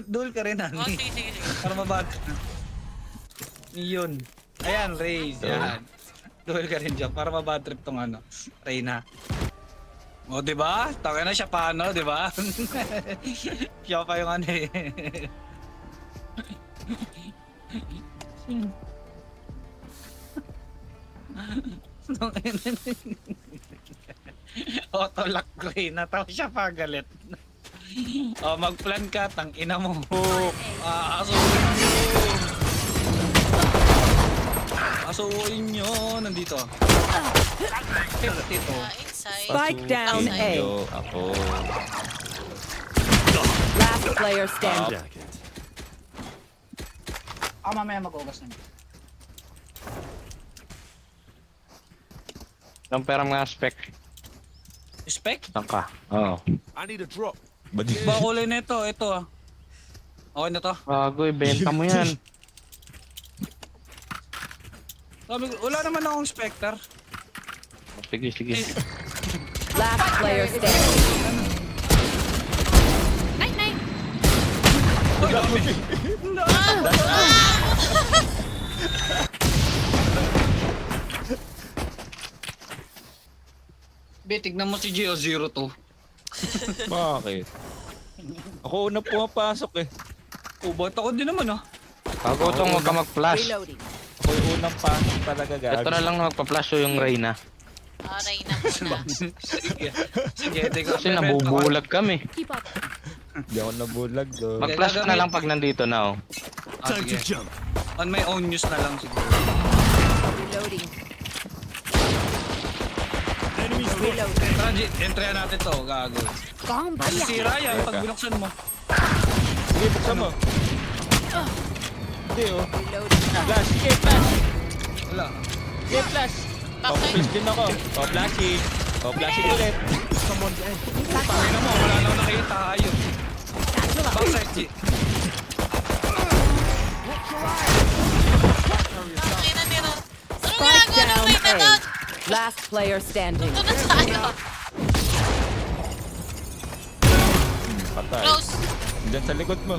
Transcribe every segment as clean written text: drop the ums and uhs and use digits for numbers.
Duel ka rin, Oh, Ani. sige. Para mabag. Yun. Ayan, Raze. Yan. Duel ka rin dyan para mabad trip tong ano, Reyna. O, diba? Taka na siya paano, diba? Siya pa yung ano eh. Auto-lock Reyna. Tapos siya pa galit. O, mag-plan ka, tang ina mo. Asuhin nyo. Asuhin nyo. Nandito. Dito. Inside. Spike down A. Ako. Last player standing. Mamaya mag-ugas na. Ang pera mga spec. Spec? Saan ka? Oo. I need a drop. Ba kulay na ito? Ito ah. Okay na to. Bago, ibenta mo yan. Sabi, wala naman akong Spectre. Sige. Last player standing. Nay! Be, tignan mo si Geo02. Bakit? Ako una pumapasok eh. Ubot ako din naman ah. Bago itong huwag ka mag-flash. Reloading. Ako yung unang pasok talaga Ito gago. na lang na magpa-flash yung Reyna. Aray na muna. Sige. Sige, tignan. Kasi nabubulag kami. Keep up. Hindi ako nabulag do. Mag-flash ka na lang pag nandito na oh. Time to jump. On my own news na lang siguro. Reloading. Enemies Reload. Entry natin to, gago. Masisira yan pag binuksan mo. Sige, buksan mo. Hindi oh. Reloading. Flash, sige, flash. Wala. Sige, flash. Bakit? Flash din ako. Flashing. Flashing ulit. Pangina mo, wala lang nakita. Ayun. Backside, G. Bakit na nila? Ano Spike ginagawa ng down Reyna A. doon? Last player standing. Ito na tayo. Patay. Close. Diyan sa likod mo.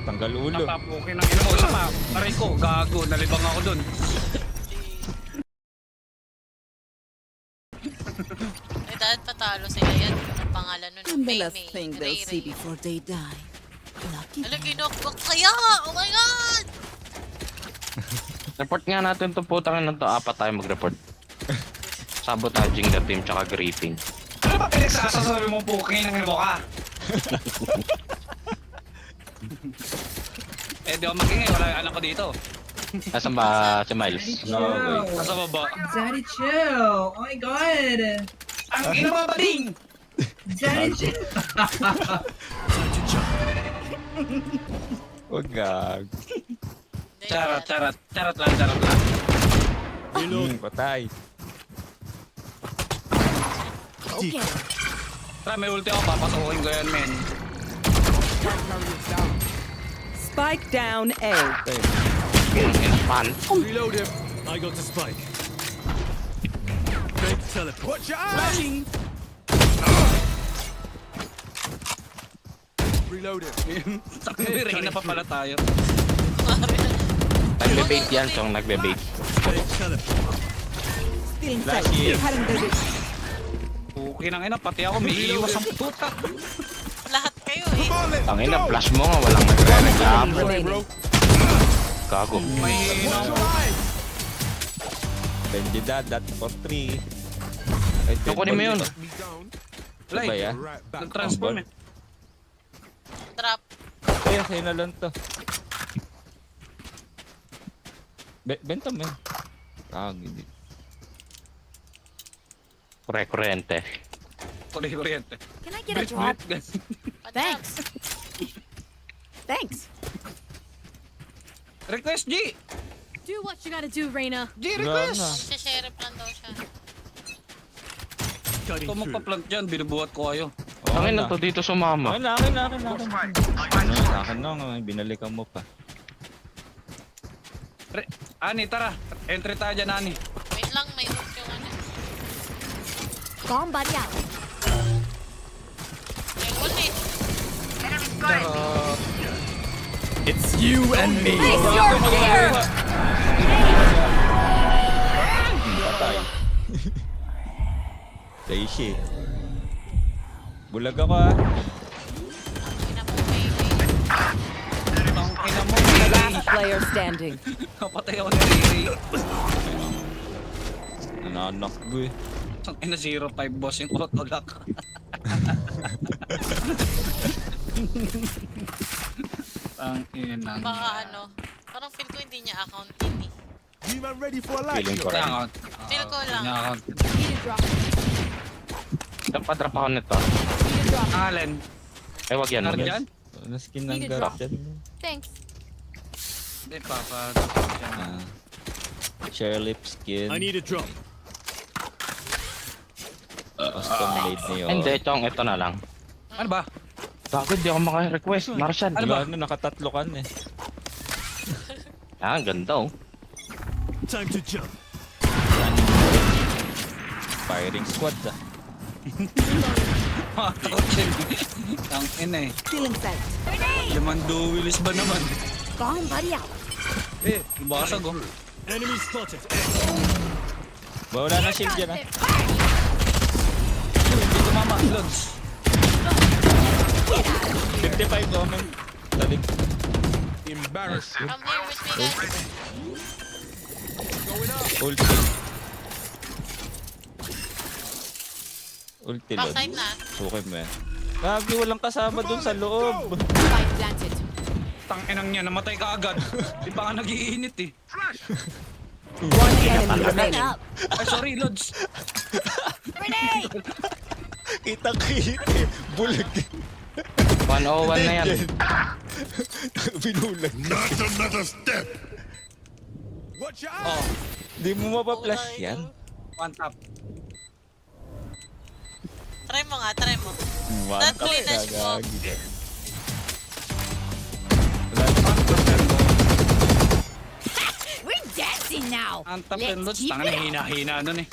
Tanggal ulo. Napapukin ng ina mo. Isa pa. Aray ko, gago. Nalibang ako dun. Eh, dahil patalo sila yan. Ang pangalan nun. And the May last thing they'll see Ray. before they die. Lucky. Alam, ginokbok kaya! Oh my God! Report nga natin itong putang ina to. Apat tayo mag-report. Sabotaging the team tsaka griefing. Ano ba pinagsasasabi mo pukin ng ina mo ka? Eh, di ako magingay. Wala yung anak ko dito. Nasaan ba si Miles? Nasa baba. Daddy chill. Oh my god. Ang ina mo ba ding? Daddy chill. Huwag gag. Hindi, Charot, wala. charot lang. Patay. Okay. Tara, may ulti ako. Papasukin ko yan, men. Spike down A. Pan. reload him. I got the spike. Fake teleport. Watch your eyes. Flashing! Reload him. Reyna pa pala tayo. Nagbe-bait yan, Chong. Nagbe-bait. Fake teleport. Still inside. Flashy. Hadn't done it. Pukin ng ina. Pati ako may iiwas ang puta. Lahat kayo eh. Tangina, flash mo nga. Walang nagre-reklamo. Remaining. Gago. May hina ako. Benjidadat for 3. Kukunin mo yun. Me down. Wala Ba eh. yan? Right back. Nag-transform eh. Trap. Eh, sa'yo na lang to. Benta mo yan. Hindi. Kuryente. Kuryente. Can I get a drop? Thanks. Thanks. Request G! Do what you gotta do, Reyna. G, Wala na. request! Si-sheriff lang daw siya. Cutting Ito through. magpa-plant dyan, binubuhat ko kayo. Tangina to dito sumama. Akin na. Ano, sa akin na nga. Binalikan mo pa. Ani, tara. Entry tayo dyan, Ani. Wait lang, may hook yung ano. Bomb buddy out. Ay, ulit. Charot. It's you and me. Patay. Daishi. Bulag ako ah. Ina mo, baby. Ang ina mo, Last player standing. kapatay ako ni Ray. Nananok ko eh. Ang ina 0-5 boss yung autolock. Ang ina. Baka ano, parang feel ko hindi niya account yun eh. You man ready for a light Feeling ko shot? rin. Account. Feel ko lang. Account. Need a drop. Dapat ako nito. Need a drop. Allen. Ay, wag yan. Wag yan. Arjan? Naskin ng Need a garap drop. dyan. Thanks. Hindi pa. Ah. Share lip skin. I need a drop. Custom made na yun. Hindi, chong, ito na lang. Ano ba? Bakit di ako maka-request? Martian. Ano ba? Wala na, nakatatlo kan eh. Ah, ganda oh. Time to jump. Firing squad ah. Coachin. Ang ina eh. Stealing sight. Limang duwilis ba naman? Bomb buddy out. Eh, basag oh. Enemy spotted. Wala na shield yan ah. Hindi tumama. Lods. 55 omen. Talig. Embarrassing. Come here with me, guys. Ulti. Ulti lang. Backside na. Sukay mo yan. Grabe, walang kasama dun sa loob. Spike planted. Tanginang niya, namatay ka agad. Di pa nga nag-iinit eh. One enemy remaining. Ay, sorry, Lods. Kitang-kita eh. Bulag. 101 na yan. Binulag. Watch your Oh, Di mo mapaplash yan. one tap. Try mo nga, try mo. One That tap finish mo. gagagi ka. We're dancing now. Ang tap and Lods, tangan hina-hina nun eh.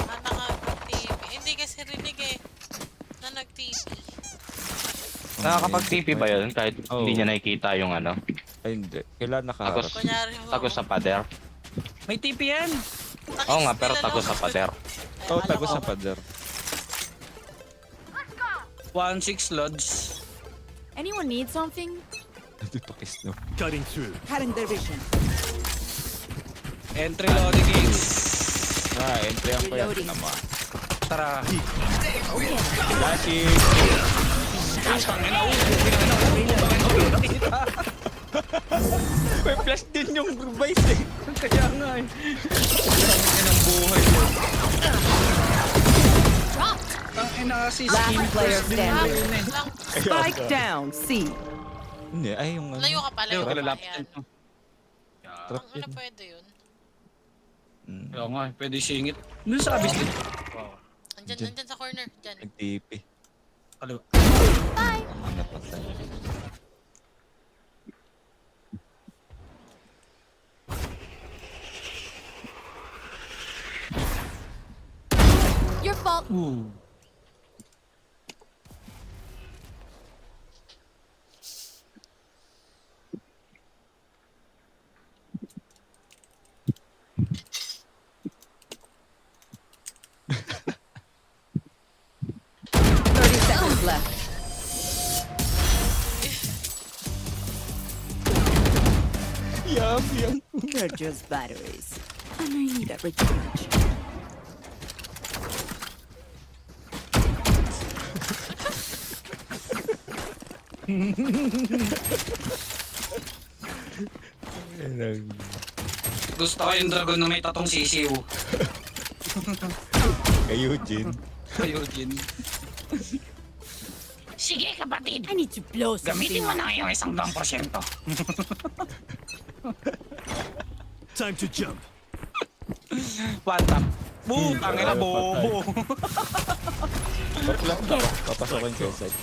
Ah, naka-TV. Hindi kasi rinig eh. Na nag-TV. Nakakapag-TP ba yun? Kahit Oo. hindi niya nakikita yung ano. Ay, hindi. Kailan nakaharap? Tagos. Kunyari mo. Tagos sa pader. May TP yan. Oo nga, pero tagos sa pader. Oh, tagos sa pader. 1-6 Lods. Anyone need something? Hindi pa kiss no. cutting through. Cutting their vision. Entry loading gigs. Ah, entry ang ko yan. Reloading. Tama. Tara. Flashing! Tangina, May flash din yung vice eh. kaya nga eh. Tangina ng buhay mo. Tangina kasi Last skin player first din standing. yun eh. Lang. Spike down. C. Hindi, ay yung ano. Layo ka pa, layo Ayaw ka pa. kalalapit Yan. ito. Trap Ang ano yun. pwede yun? Kaya nga, pwede singit. Doon sa abis din. Andyan, Dyan. andyan sa corner. Dyan. Nag-TP. Kaliwa. Ang napatay. Your fault. Seconds left. Yum. They're just batteries. And I need a recharge. Gusto ko yung dragon na may tatong sisiw. Kay Eugene. Kayo, Jin. Sige, kapatid. I need to blow something. Gamitin mo na yung 100%. Time to jump. One tap. Boom! Tangina, bobo. Ba't lang ako? Papasokin ko sa side.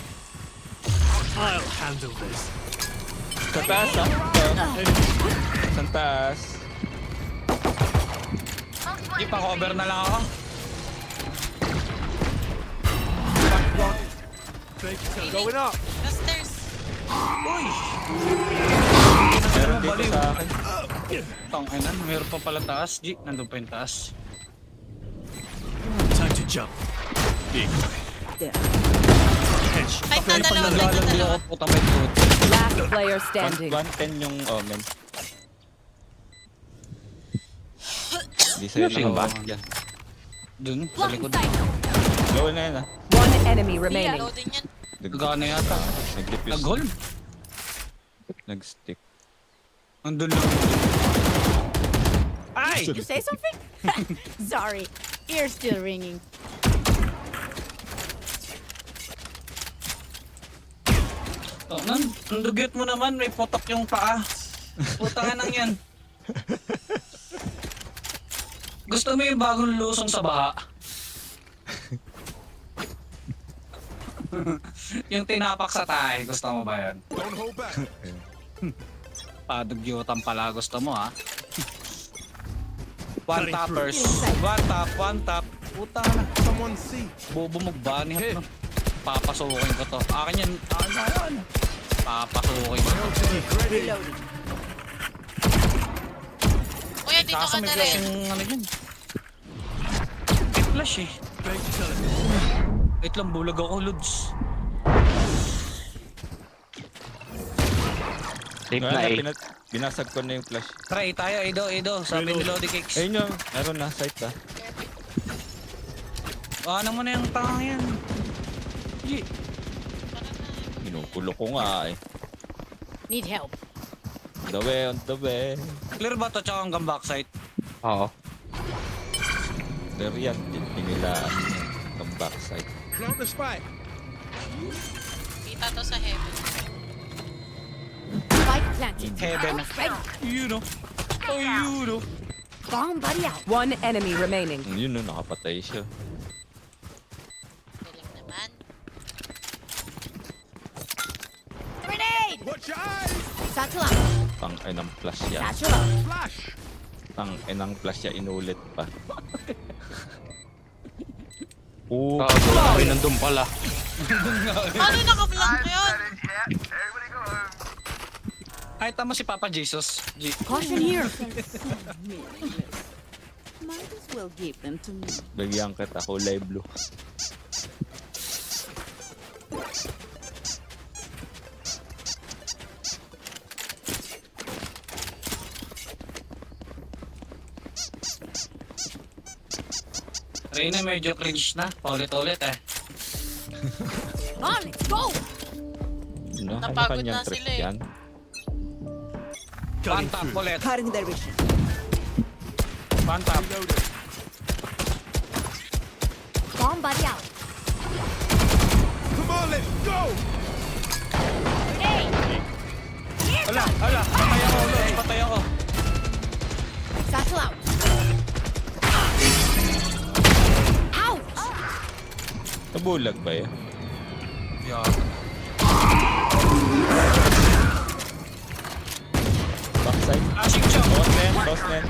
I'll handle this. Sa taas ah. Sa taas. Di pa cover na lang ako. Fake teleport. Going up. The stairs. Uy! Meron dito Baliw. sa akin. Tangina, meron pa pala taas. G, nandun pa yung taas. Time to jump. Big. There. Headshot. Fight na dalawa, fight na Naglalandi dalawa. ako, puta may good. Last player standing. 110 yung omen. Hindi sa'yo Fusing ba? Yan. Dun, sa likod. Low na yan ah. One enemy remaining. Loading yan. Gana yata. Nag-defuse. Nag-hold. Nag-stick. Andun lang. Ay! Did you say something? Sorry. Ear's still ringing. Oh, nandugyot mo naman, may potok yung paa. Putang nang yan. Gusto mo yung bagong lusong sa baha? Yung tinapak sa tayo, gusto mo ba yan? Don't hold back. Padugyotan pala gusto mo ha? One tappers. One tap. Puta na. Someone see. Bobo magbani hap no. Papasukin ko to. Akin yan. Akin na yan. Papasukin ko to. Reloading. Kuya, dito Kaso ka may na flash rin. yung ano yun. May flash eh. Fake teleport. Wait lang, bulag ako, Lods. Safe Wala na na, eh. binasag ko na yung flash. Try tayo, Edo. Sabi ni Lodi Cakes. Ayun yung, meron na, sight ah. Ano mo na yung tanga yan. G. Ginukulo ko nga eh. Need help. On the way. Clear ba to tsaka hanggang backside? Oo. Pero yan, hindi nila ang backside. Plant the spike. Kita to sa heaven. Spike planted. Heaven. Ready. You know. Oh, you know. Bomb buddy out. One enemy remaining. Yun no, nakapatay siya. Galing naman. Grenade. Watch your eyes. Satchel out. Tang ng flash yan. Satchel out. Flash. Tang ng flash yan, inulit pa. Sabi nandun pala. Paano naka-block yun? Ay, tama si Papa Jesus. G. Caution here. Might as well give them to me. Bigyan kita, kulay blue. Reyna medyo cringe na. Paulit-ulit eh. On, let's go. No, Napagod kanya-kanyang na trip sila eh. yan. One Cutting tap through. ulit. Cutting their vision. One tap. Reloading. Bomb buddy out. Come on, let's go. Grenade. Ala. Patay ako, Lods. Patay ako. Satchel out. Ouch. Nabulag ba yan? Yeah. Backside. Flashing shot. Toss net.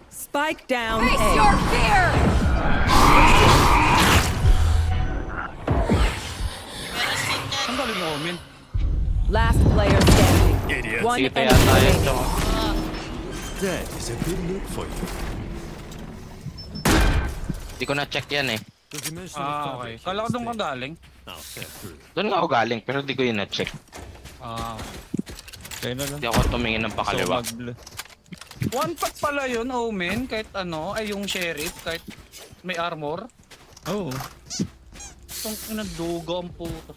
Spike down Face A. your fear. Meron din yan. Ang galing mo, Omen. Last player standing. Idiot. One Sige, enemy kaya tayo. remaining. Tsaka. That is a good look for you. Di ko na-check yan eh. The dimensional Okay. fabric Kala ko is doon ka thick. galing. I'll step through. Doon nga ako galing pero di ko yun na-check. Kaya na lang. Hindi ako tumingin ng pakaliwa. So, mag-blue. One tap pala yun, Omen. Kahit ano, ay yung sheriff. Kahit may armor. Oo. Itong inadugo ang puto.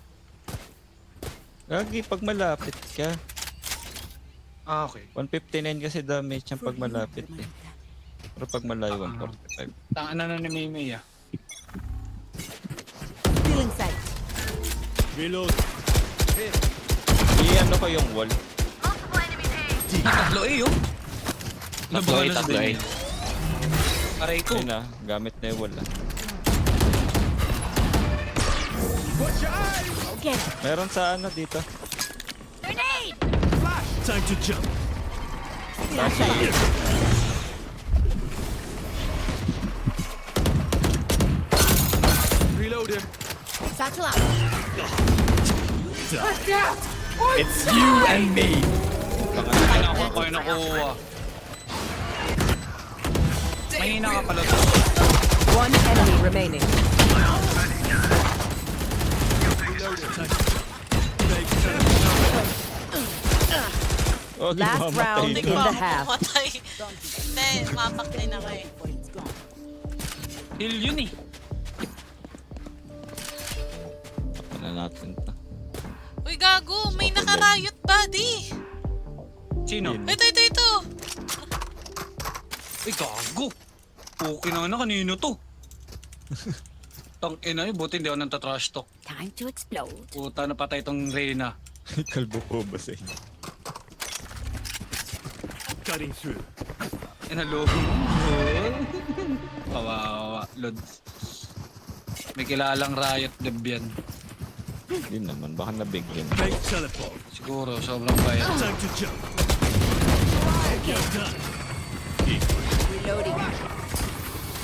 Gagi, pag malapit ka. Okay. 159 kasi damage yung pag malapit eh. Pero pag malayo, 145. Tangan na ni Maymay ah. Feeling sight. Reload. I-ano ko yung wall. Tatlo eh, oh. Tatlo eh. Aray ko. Ayun na, gamit na yung wall ah. Watch your eyes. Get it. Meron sa ano dito. Grenade. Flash. Time to jump. Reload him. Satchel It's you and me. Ay, naku, ako yung nakuha. Mahina ka pala to. One enemy remaining. Oh, Last mamatay round Hindi ka. ko In the ako half. pumatay. Hindi, mapak din ako eh. Heal yun eh. Ano natin to? Uy, gago, may naka-riot body. Sino? Ito. Ay, gago. Okay na kanino to? Tang ina yun, buti hindi ako nang tatrash talk. Time to explode. Puta, napatay tong Reyna. Kalbo po ba sa inyo? Cutting through. Inalo. Kawawa, Lods. May kilalang riot dev yan. Hindi naman, baka nabigyan. Fake teleport. Siguro, sobrang bayad. Time to jump. You're done. Reloading.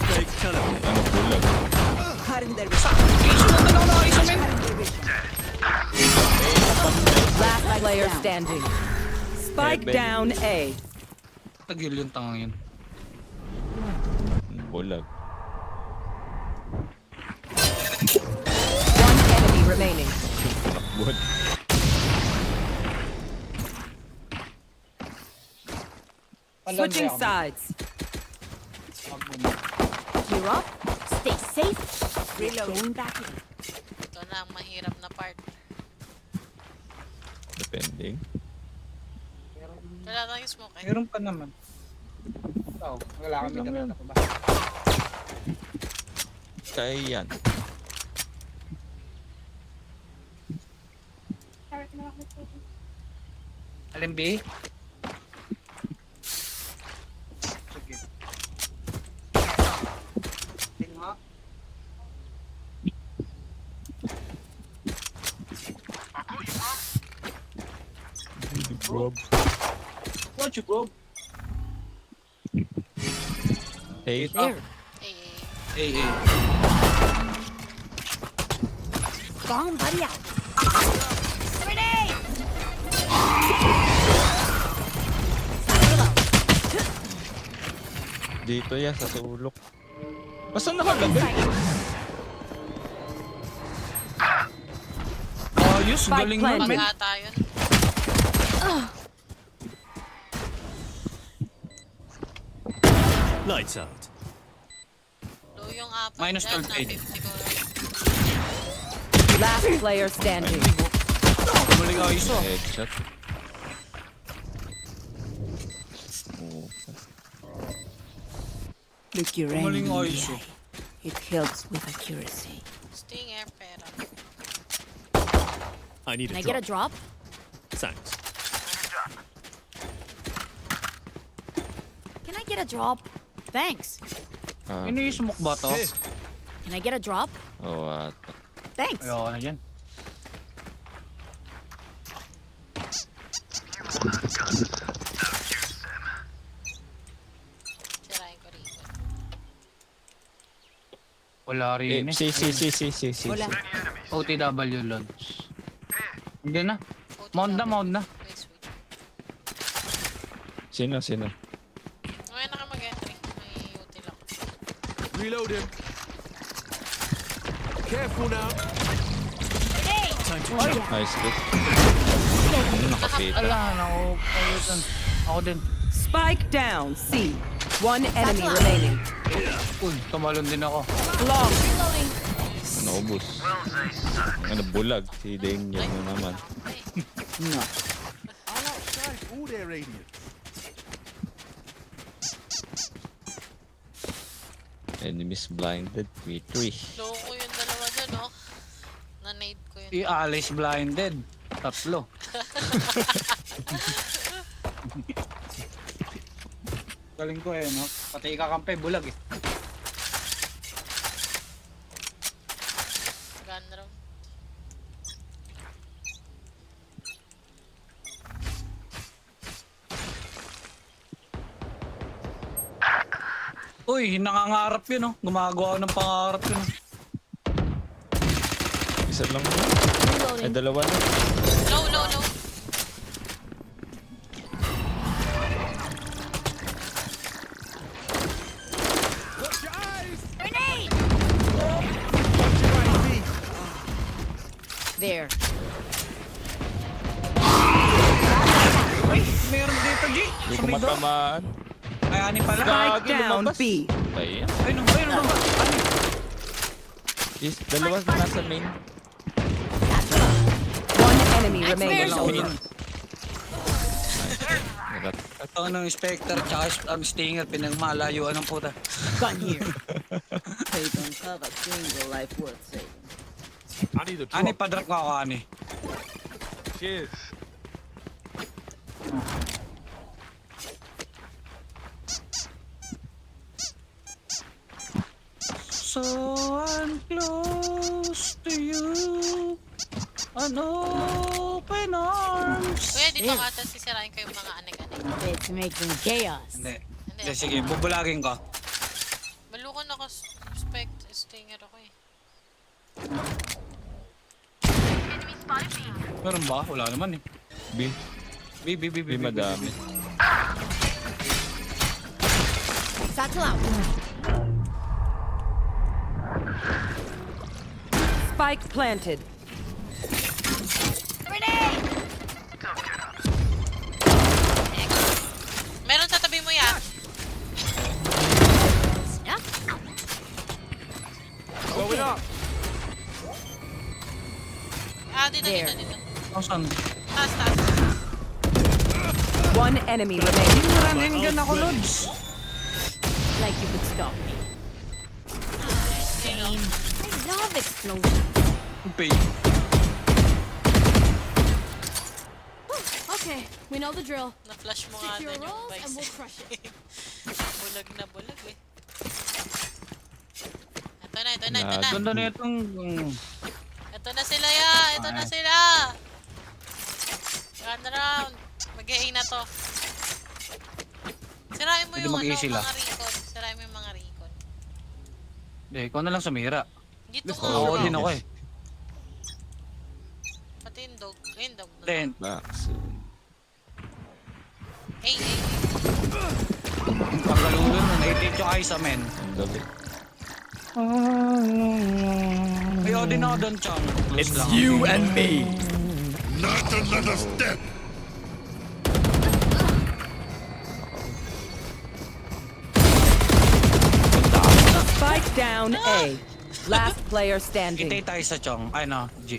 Fake teleport. Ano bulag? Last player standing. Spike Heaven. down A. Tagil yung tangang yun. Bulag. One enemy remaining. Bulag. Switching sides. You're up. Stay safe. Reloading back in. Ito na ang mahirap na part. Depending. Wala tayong smoke eh. Meron pa naman. Oo, wala kami ganun ako ba? Kaya yan. Alin, B? Sige. Tingnan. Bro. What you, bro? Hey, There. Eh, Hey. Gone, buddy out. Grenade! dito yan sa sulok. Basta nakalagay. Ayos, Spike galing planted. naman. pag-ata yun. Lights out. Low yung apat Minus dyan, 12 na aid. 50 ko. Last player standing. Galing ayos oh. Headshot. Oh. Look your Gumaling enemy in the ayos oh. eye. It helps with accuracy. Stinger, pera. I need Can a I get a drop. drop? Thanks. Can I get a drop? Thanks. Ah, Ano yung smoke ba to? Here. Can I get a drop? oh, Thanks. Ayoko na dyan. Sirain ko rito. Wala rin eh. si. Wala. OTW launch. Hindi na. Mount na. Wait, switch. Sino? Ngayon na ka mag-entry. May util ako. Reloading. Careful now. Time to jump. Nice kick. Nakapita. Ala, nakupayutan. Ako din. Spike down C. One enemy remaining. Uy, tumalon din ako. Long. Naubos. Ano, bulag. Si Dame yan na naman. No. All their radiant. Enemies blinded. 3-3. Low ko yung dalawa dun, oh. Na-nade ko yun. Si Alice blinded. Tatlo. Galing ko eh, no? Pati ikakampi, bulag eh. Gun round. Uy, nangangarap yun, no? Gumagawa ng pangarap yun. No? Isa lang. Ay, dalawa na. Low. There. Ay, meron dito, G. Hindi Sa ko middle. matamaan. Ay, ani pala. Spike down lumabas. B. Patay yan. Ay, ano ba? Ano ba? Ani? Is, dalawa na nasa main. One enemy remaining. Wala, Nagat. ito anong Spectre tsaka ang Stinger pinagmalayuan ng puta. Gun here. They don't have a single life worth saving. Ani padrak nga ako, ani. So I'm close to you. An open arms. Kuya, dito ka ata sisirain ko yung mga anek-anek. Let's make some chaos. Hindi. Hindi, Hindi, sige, bubulagin ko. Balukan ako, stinger ako eh. Meron ba? Wala naman eh. B. B. Madami. Satchel out. Spike planted. Meron sa tabi mo yan. Yeah. Dito. Ang saan? Taas. One enemy remaining. Maraming gan ako, Lods. Like you could stop me. Sino? I love explosions. Pay. Okay, we know the drill. Na-flash mo nga Secure doon yung rolls and we'll bicep. crush it. Bulag na bulag eh. Ito na. Ganda na itong... Ito na sila ya! Ito na sila! Run around! Mag-A na to. Sirain mo Pwede yung mag-A sila. mga recon. Sirain mo yung mga recon. Hindi, ikaw na lang sumira. Dito ka. Oo, din ako eh. Pati yung dog. Ayun, dog. Then, Box. Hey. pagkalulan na, naitip yung Aiza, men. Ang gabi. May Odin ako doon, Chong. Close lang. and me. Spike down A. Last player standing. Itay tayo sa Chong. Ay, no, G.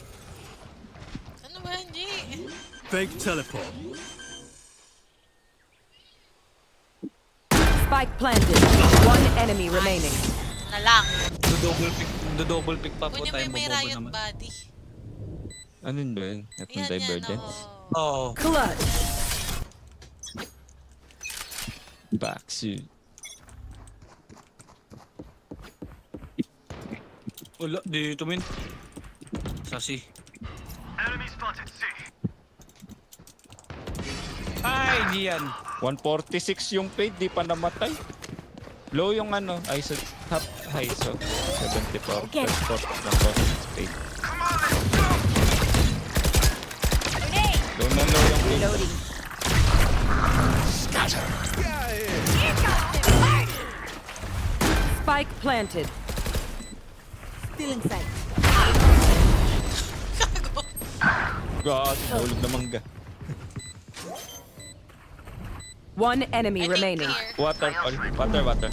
Ano ba yan, G? Fake teleport. Spike planted. One enemy remaining. Na lang. Do-double pick pa po Kunin mo tayo yung may bobobo riot naman. body. Ano ba yun? Itong Yan, Divergence? oo. Oo. Clutch. Backsuit. Wala, dito min. Sa C. Ay, Gian. 146 yung paid, di pa namatay. Low yung ano, ISO, top high, so 74. Okay. Plus 4 ng cost paid. Low na low yung paid. Reloading. Spike planted. Still inside. God, nahulog na mangga. One enemy I think remaining. here. Water, water.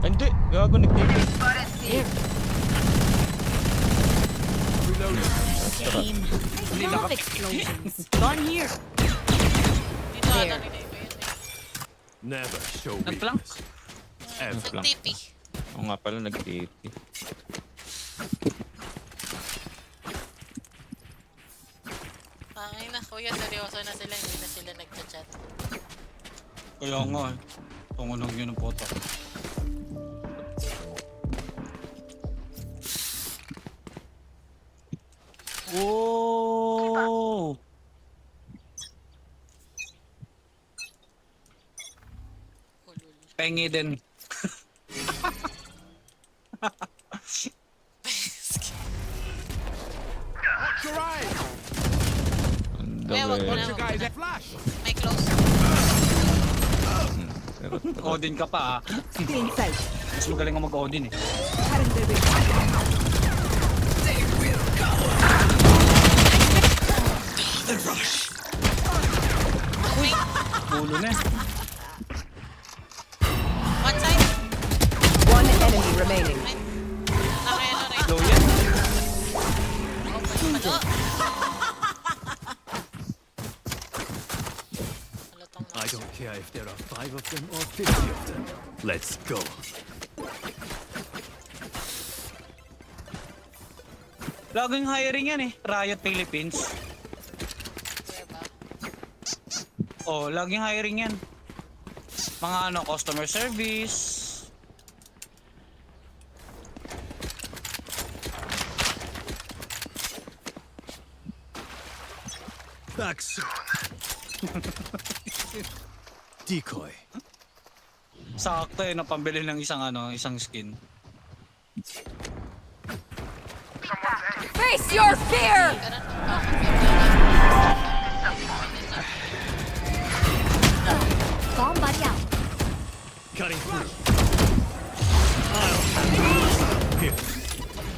Hindi, gago nag-take. Shame. I love explosions. Gun here. Dito There. ata nila iba yun eh. Never show Nag-flank. Ever. Lang. TP. Oo nga pala, nag-take. Ay na, kuya, seryoso na sila. Hindi na sila nagchat-chat. Kaya nga eh. Tungunog yun ng photo. Whoa! Ulul. Pengi din. Ang Kuya, wag mo gabi. na. Wag mo na. Flash. May close. Odin ka pa ah. Still inside. Mas magaling ka mag-Odin eh. Current the ring. Ulo na. One side. One enemy remaining. Nakayano rin. Low yan. Ano? Halatang I don't care if there are 5 of them or 50 of them. Let's go. Laging hiring yan eh. Riot Philippines. Where ba? Oh, laging hiring yan. Mga ano, customer service. Back soon. Decoy. Sakto eh, no, pambili ng isang skin. Face your fear! Bomb buddy out. Cutting through.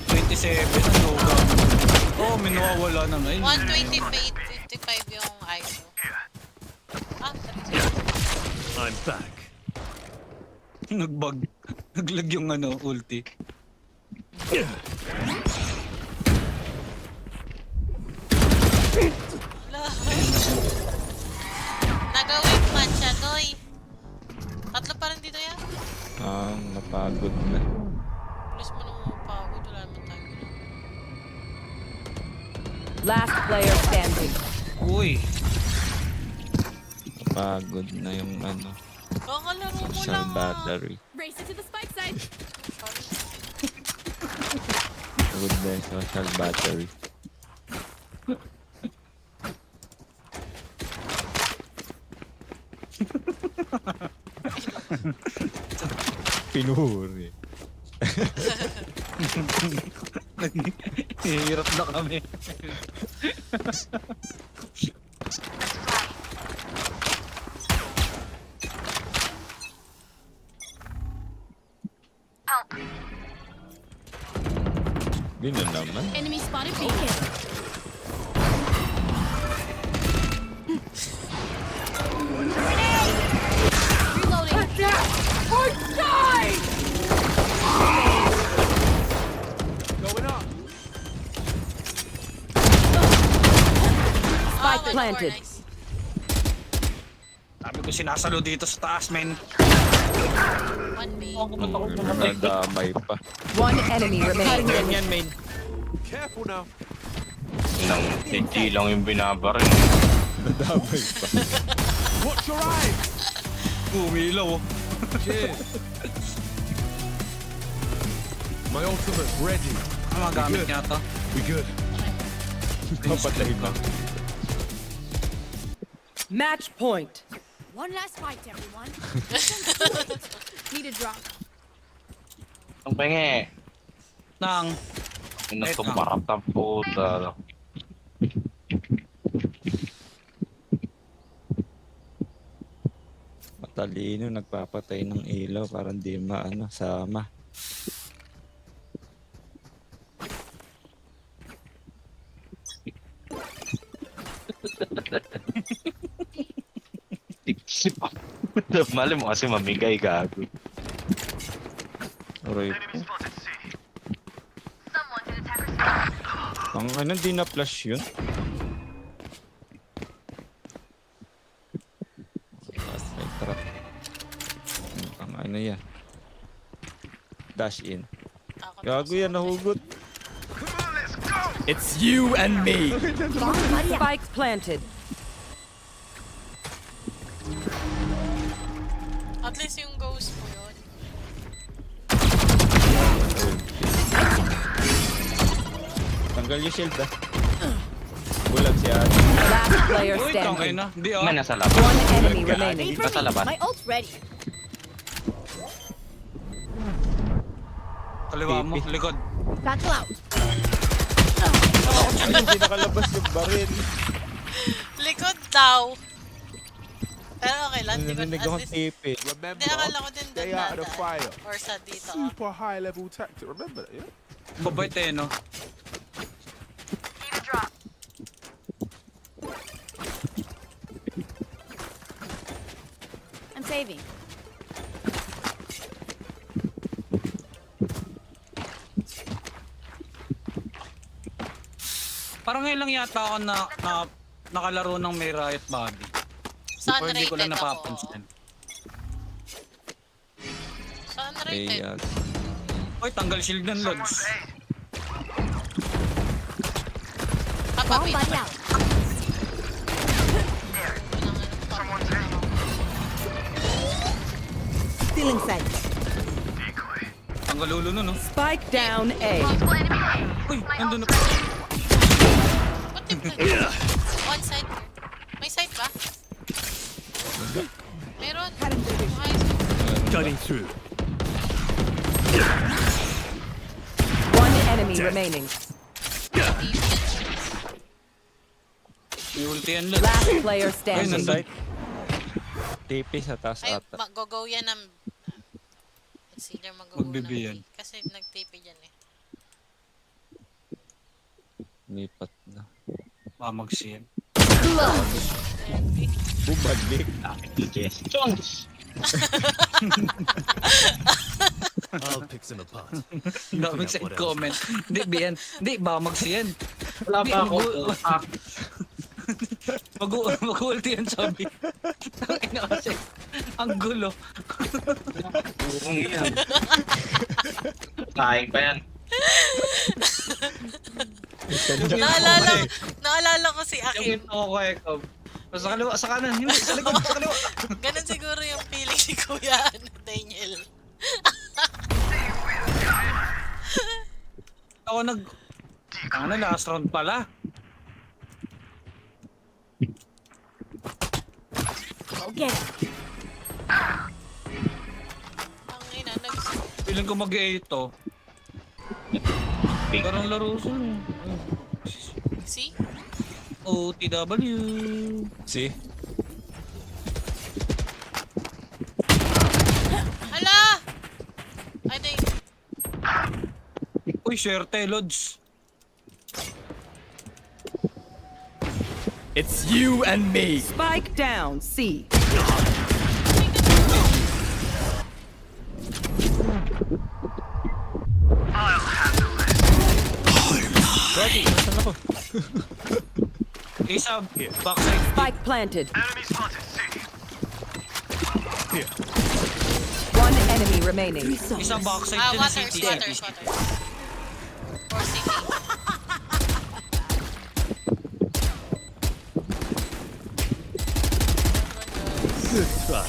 27, ang loga. Oh, may nawawala na ngayon. 128, 55 yung ISO. Ah, 36. I'm back. Nagbag. Naglag yung ulti. Nagawin man siya, Noy. Tatlo pa rin dito yan. Napagod na. Please mo naman mapagod. Wala naman tayo. Last player standing. Uy. Napagod na yung Kakalaro mo social lang battery. Race it to the spike side. Pagod na yung social battery. Pinuhuri. Hirap na kami. Di na naman. Enemy spotted beacon. Reloading. Spike planted. Nice. Sabi ko sinasalo dito sa taas, men. 1B. Nadamay pa. One enemy remaining. Yan, main. Careful now. Nang hindi lang yung binabaril. Nadamay pa. Watch your eyes. Umilaw. Cheers. My ultimate's ready. Ano magamit niya to? We good. Kapatay na. Match point. One last fight, everyone. Need a drop. Ang penge. Nang. Pinatumarap na puta. Matalino, nagpapatay ng ilaw para hindi sama. Tiksip ako. Mali mo kasi mamigay gago. Aray ko. Ang di na flash yun. Last may trap. Ang yan. Dash in. Gago yan, nahugot. It's you and me. Spike planted. At least yung ghost mo yun. Tanggal yung shield Bulag si Ate. Last player Uy, tangay standing. na. Hindi May nasa labas. One enemy remaining. Nasa labas. My ult's ready. Kaliwa mo, likod. Battle out. Hindi nakalabas yung baril. Likod daw. Pero okay lang, di ba? Narinig At akong least, tipi. hindi akala ko din doon nata. Or sa dito. Super high level tactic. Remember that, yeah? Babait eh, no? saving. Parang ngayon lang yata ako nakalaro ng may riot body. Saan Or hindi ko lang rated ako? napapansin. Saan Eh, rated? Oy, tanggal shield ng Lods. Kapag Bomb buddy out. Stealing sight. Tanggal ulo nun, no? Spike down A. Uy, nandun na. What the? One side. May side ba? Meron. Cutting through. One enemy remaining. May ulti yan, Lods. Last player Ayun, standing. nandun. Side. TP sa taas Ay, ata. mag-go yan ng... Concealer mag-go Mag-BB yan. ng... Kasi nag-TP dyan eh. Nipat na. Mamagsiyan. Bumalik. I'll pick them apart. Dami sa comment. Hindi, Bian. Hindi, mamagsiyan. Wala pa ako. Mag-ulti yan, sabi. Tangina kasi. Ang gulo. Buong yan. Kain pa yan. Naalala ko si Akim. Yung ako kay Cobb. Sa kaliwa, sa kanan. Hindi, sa likod, sa kaliwa. Ganun siguro yung feeling ni Kuya Daniel. Ako ano, last round pala. Go get it. Ang ina, Feeling ko mag-8 to. Parang laro siya. see? OTW. See? Hala! I think... Uy, swerte, Lods. It's you and me. Spike down C. Gagi, nasan ako? Isa, backside. Spike planted. Enemy spotted. Here. One enemy remaining. Isa backside din Waters, city. waters. Or city. Good try.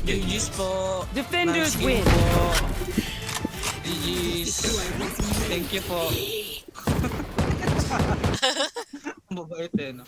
GG's po. Defenders Nice game win. po. GG's. Thank you po. Mabait eh, no?